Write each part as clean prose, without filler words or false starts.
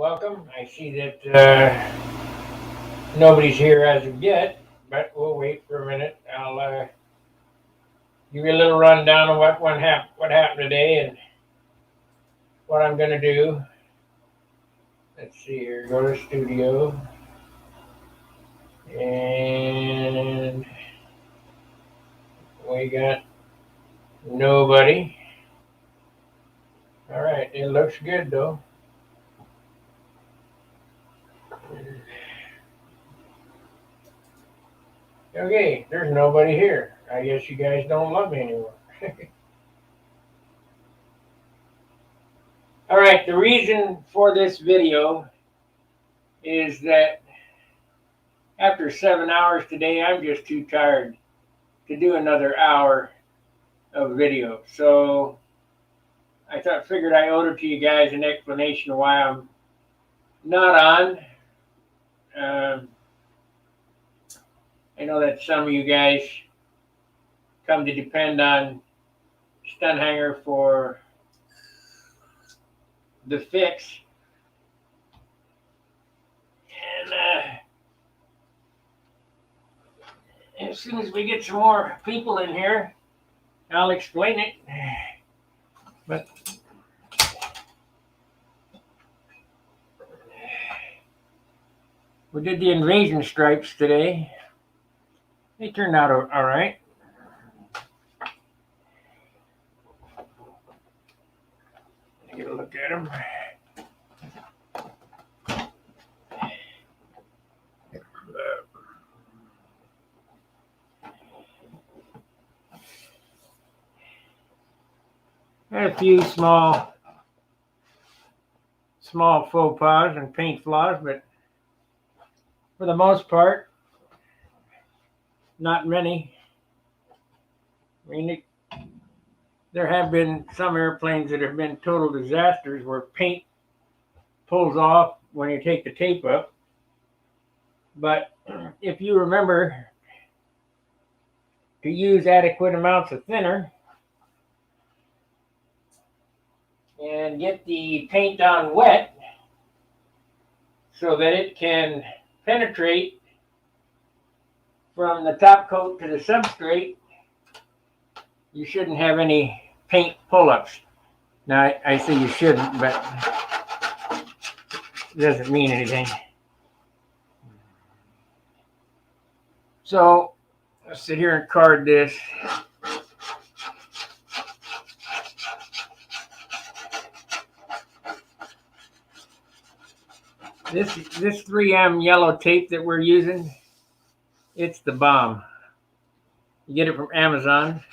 welcome. I see that nobody's here as of yet, but we'll wait for a minute. I'll give you a little rundown of what happened today and what I'm going to do. Let's see here. Go to studio. And we got nobody. All right. It looks good, though. Okay. There's nobody here. I guess you guys don't love me anymore. All right. The reason for this video is that after 7 hours today, I'm just too tired to do another hour of video. So I figured I owed it to you guys an explanation of why I'm not on. I know that some of you guys come to depend on Stunhanger for the fix. And as soon as we get some more people in here, I'll explain it. But we did the invasion stripes today. They turned out all right. Get a look at them. Had a few small faux pas and paint flaws, but for the most part, not many. I mean, there have been some airplanes that have been total disasters where paint pulls off when you take the tape up. But if you remember to use adequate amounts of thinner and get the paint on wet so that it can penetrate from the top coat to the substrate, you shouldn't have any paint pull-ups. Now, I say you shouldn't, but it doesn't mean anything. So, let's sit here and card this. This 3M yellow tape that we're using, it's the bomb. You get it from Amazon.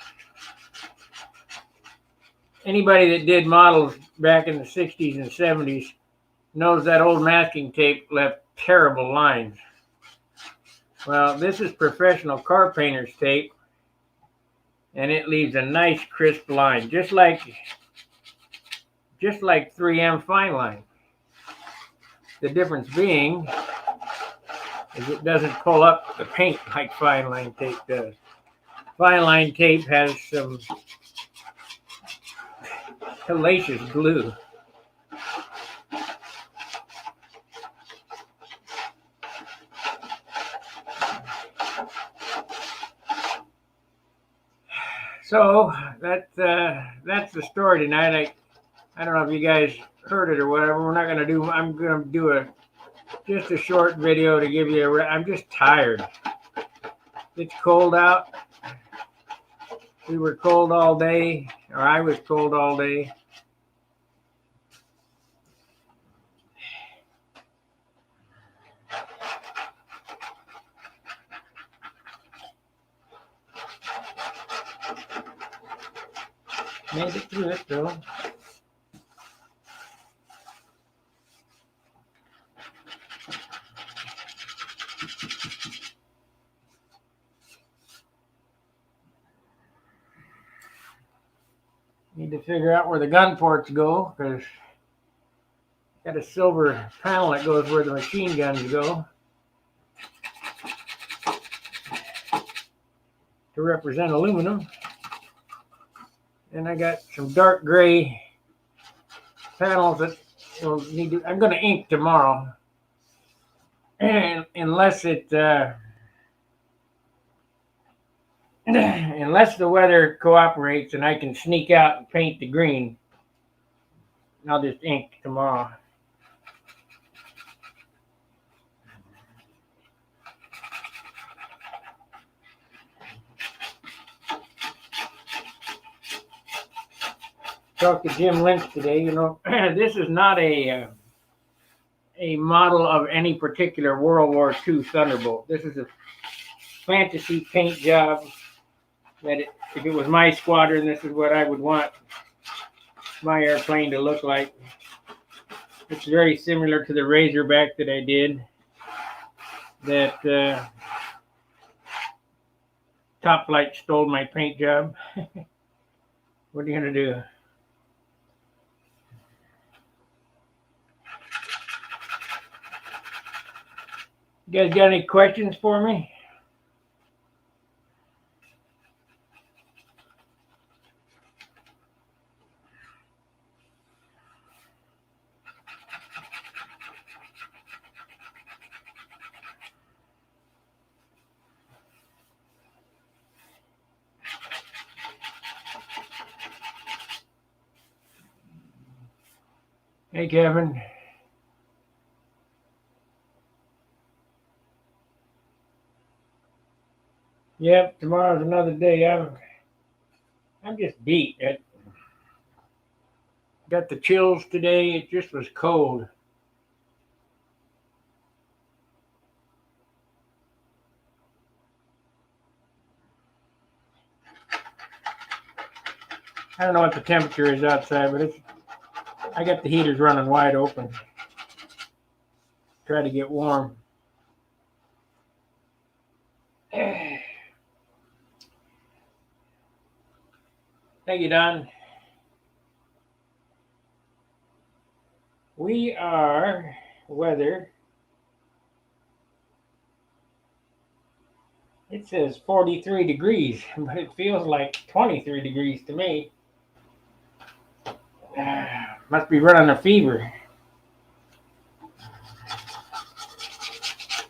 Anybody that did models back in the 60s and 70s knows that old masking tape left terrible lines. Well, this is professional car painter's tape, and it leaves a nice crisp line, just like 3M fine line. The difference being is it doesn't pull up the paint like fine line tape does. Fine line tape has some hellacious glue. So that's the story tonight. I don't know if you guys heard it or whatever. I'm gonna do just a short video to give you I'm just tired. It's cold out. We were cold all day, or I was cold all day. Made it through it though. Need to figure out where the gun ports go, because got a silver panel that goes where the machine guns go to represent aluminum. And I got some dark gray panels that I'm going to ink tomorrow, and unless unless the weather cooperates and I can sneak out and paint the green, I'll just ink tomorrow. Talked to Jim Lynch today. This is not a model of any particular World War II Thunderbolt. This is a fantasy paint job that if it was my squadron, this is what I would want my airplane to look like. It's very similar to the Razorback that I did. That Top Flight stole my paint job. What are you going to do? You guys got any questions for me? Hey, Kevin. Yep, tomorrow's another day. I'm just beat. Got the chills today. It just was cold. I don't know what the temperature is outside, but I got the heaters running wide open. Try to get warm. Thank you, Don. We are weather. It says 43 degrees, but it feels like 23 degrees to me. Must be running a fever.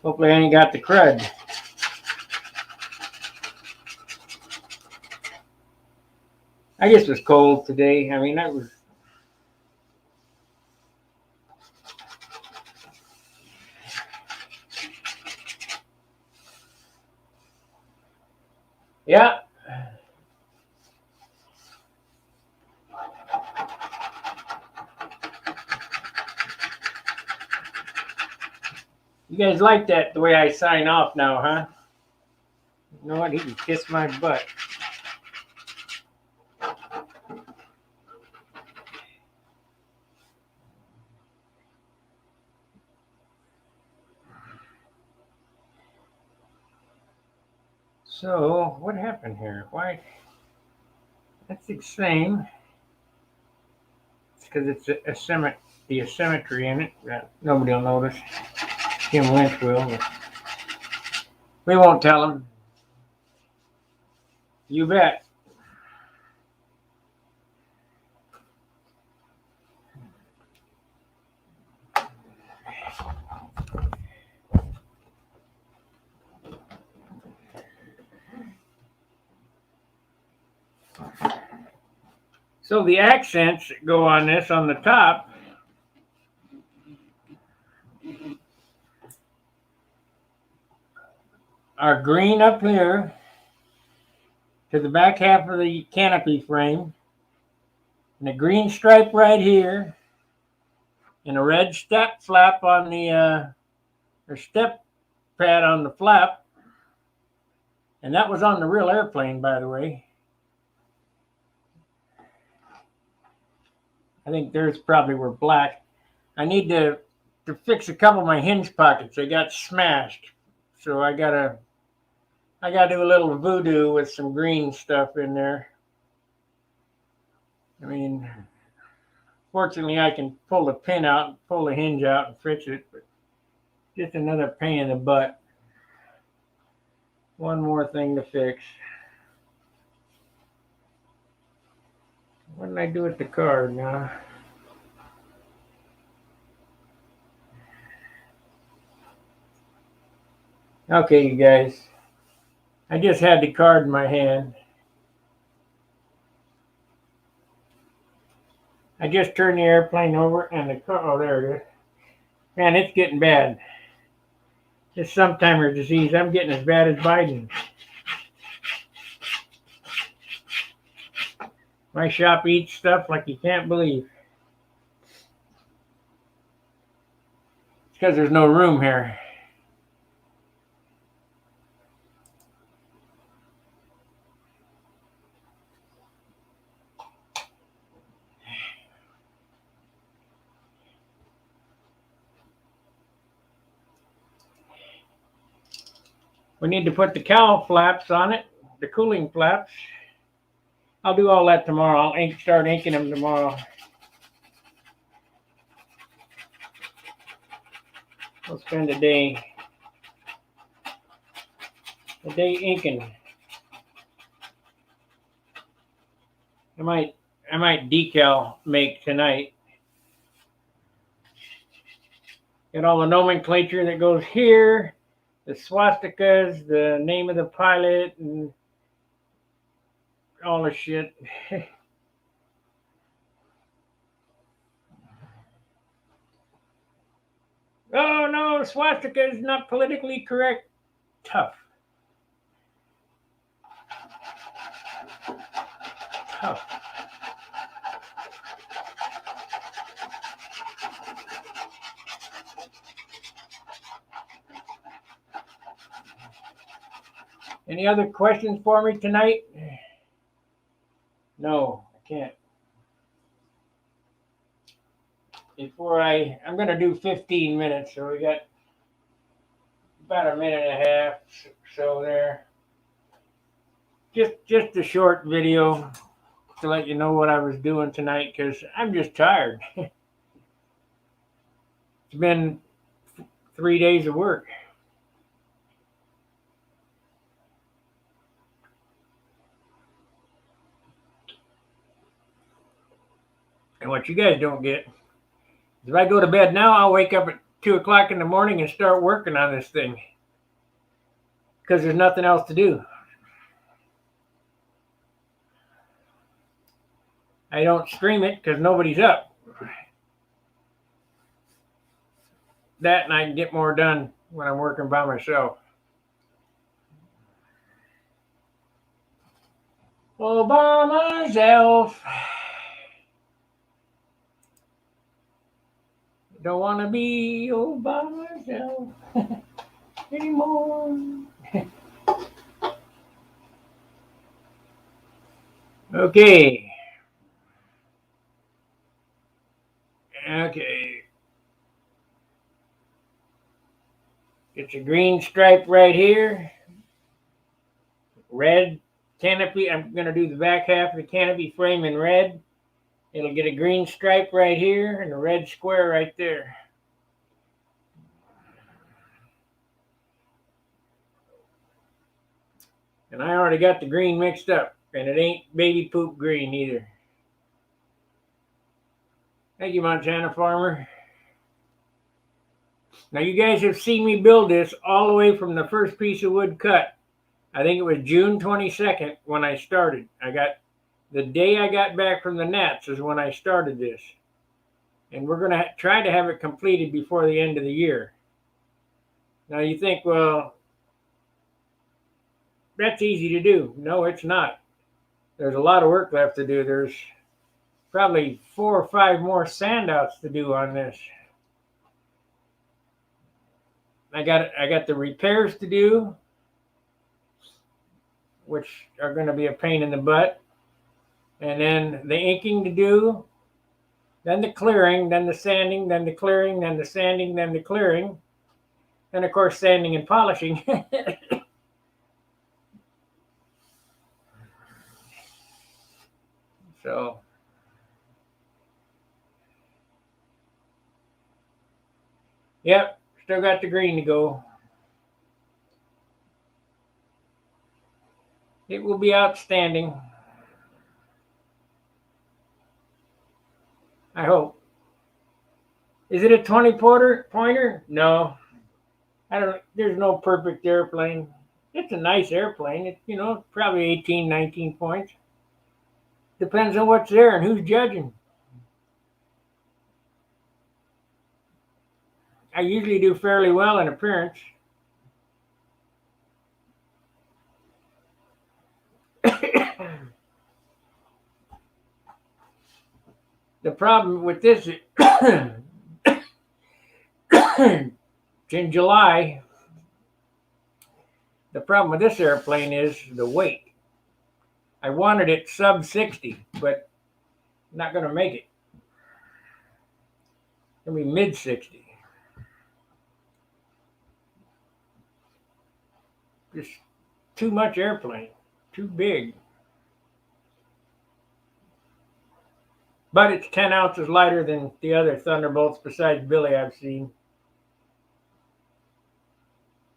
Hopefully I ain't got the crud. I guess it was cold today. I mean, that was... Yeah. You guys like that, the way I sign off now, huh? You know what? He can kiss my butt. So, what happened here? Why? That's the same. It's because it's the asymmetry in it. Nobody will notice. Jim Lynch will, but we won't tell him. You bet. So the accents that go on this on the top are green up here to the back half of the canopy frame, and a green stripe right here, and a red step flap on the or step pad on the flap, and that was on the real airplane, by the way. I think theirs probably were black. I need to fix a couple of my hinge pockets. They got smashed, so I gotta do a little voodoo with some green stuff in there. I mean, fortunately, I can pull the pin out, pull the hinge out, and fix it. But just another pain in the butt. One more thing to fix. What did I do with the card now? Okay, you guys. I just had the card in my hand. I just turned the airplane over and the car, oh, there it is. Man, it's getting bad. It's sometime disease. I'm getting as bad as Biden. My shop eats stuff like you can't believe. It's because there's no room here. We need to put the cowl flaps on it, the cooling flaps. I'll do all that tomorrow. I'll start inking them tomorrow. We'll spend a day inking. I might decal make tonight. Get all the nomenclature that goes here, the swastikas, the name of the pilot, and all the shit. Oh no, swastika is not politically correct. Tough. Any other questions for me tonight? No, I can't. I'm going to do 15 minutes, so we got about a minute and a half, so there. Just a short video to let you know what I was doing tonight, because I'm just tired. It's been 3 days of work. And what you guys don't get is if I go to bed now, I'll wake up at 2 o'clock in the morning and start working on this thing, because there's nothing else to do. I don't stream it because nobody's up. That, and I can get more done when I'm working by myself. All by myself. Don't want to be all by myself anymore. Okay. It's a green stripe right here. Red canopy. I'm going to do the back half of the canopy frame in red. It'll get a green stripe right here and a red square right there. And I already got the green mixed up, and it ain't baby poop green either. Thank you, Montana Farmer. Now, you guys have seen me build this all the way from the first piece of wood cut. I think it was June 22nd when I started. The day I got back from the Nats is when I started this. And we're going to try to have it completed before the end of the year. Now, you think, well, that's easy to do. No, it's not. There's a lot of work left to do. There's probably 4 or 5 more sand outs to do on this. I got the repairs to do, which are going to be a pain in the butt. And then the inking to do, then the clearing, then the sanding, then the clearing, then the sanding, then the clearing. And of course, sanding and polishing. So, yep, still got the green to go. It will be outstanding. I hope. Is it a 20 pointer? No. There's no perfect airplane. It's a nice airplane. It's, probably 18, 19 points. Depends on what's there and who's judging. I usually do fairly well in appearance. The problem with this is in July, the problem with this airplane is the weight. I wanted it sub 60, but not going to make it. It's going to be mid 60. Just too much airplane, too big. But it's 10 ounces lighter than the other Thunderbolts besides Billy I've seen.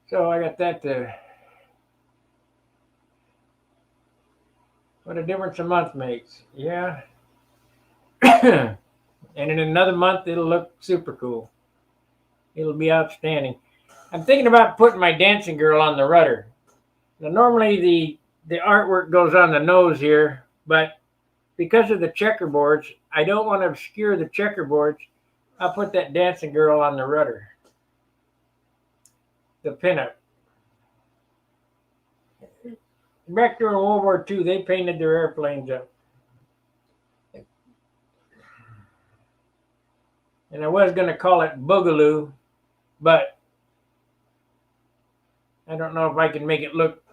So I got that to... What a difference a month makes. Yeah. And in another month, it'll look super cool. It'll be outstanding. I'm thinking about putting my dancing girl on the rudder. Now, normally the artwork goes on the nose here, but because of the checkerboards, I don't want to obscure the checkerboards. I'll put that dancing girl on the rudder. The pinup. Back during World War II, they painted their airplanes up. And I was going to call it Boogaloo, but I don't know if I can make it look...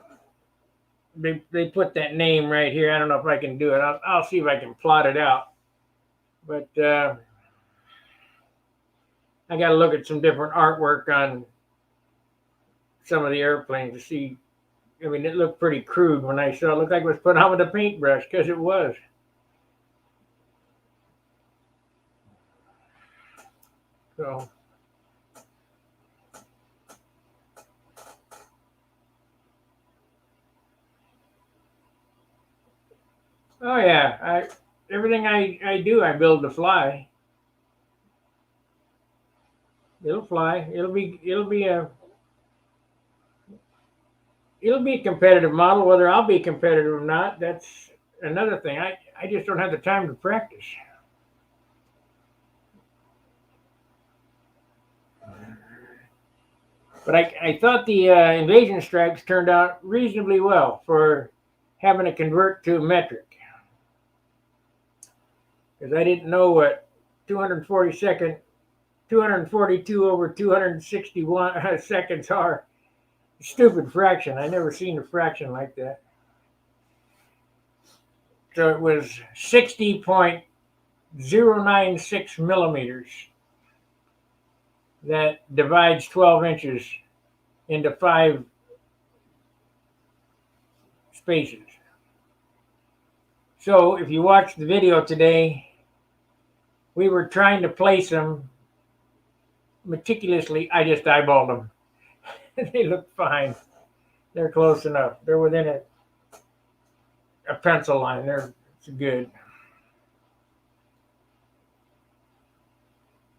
They put that name right here. I don't know if I can do it. I'll see if I can plot it out. But I got to look at some different artwork on some of the airplanes to see. I mean, it looked pretty crude when I saw it. It looked like it was put on with a paintbrush, because it was. So... Oh yeah, everything I do, I build to fly. It'll fly. It'll be a competitive model. Whether I'll be competitive or not, that's another thing. I just don't have the time to practice. But I thought the Invasion Stripes turned out reasonably well for having to convert to metric. Because I didn't know what 242 over 261 seconds are. Stupid fraction. I never seen a fraction like that. So it was 60.096 millimeters. That divides 12 inches into 5 spaces. So if you watch the video today, we were trying to place them meticulously. I just eyeballed them. They look fine. They're close enough. They're within a pencil line. It's good.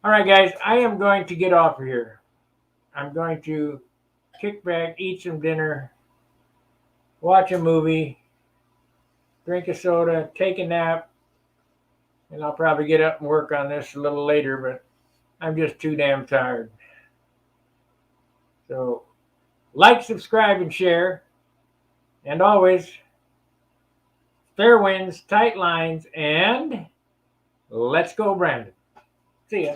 All right, guys, I am going to get off of here. I'm going to kick back, eat some dinner, watch a movie, drink a soda, take a nap, and I'll probably get up and work on this a little later, but I'm just too damn tired. So, like, subscribe, and share. And always, fair winds, tight lines, and let's go, Brandon. See ya.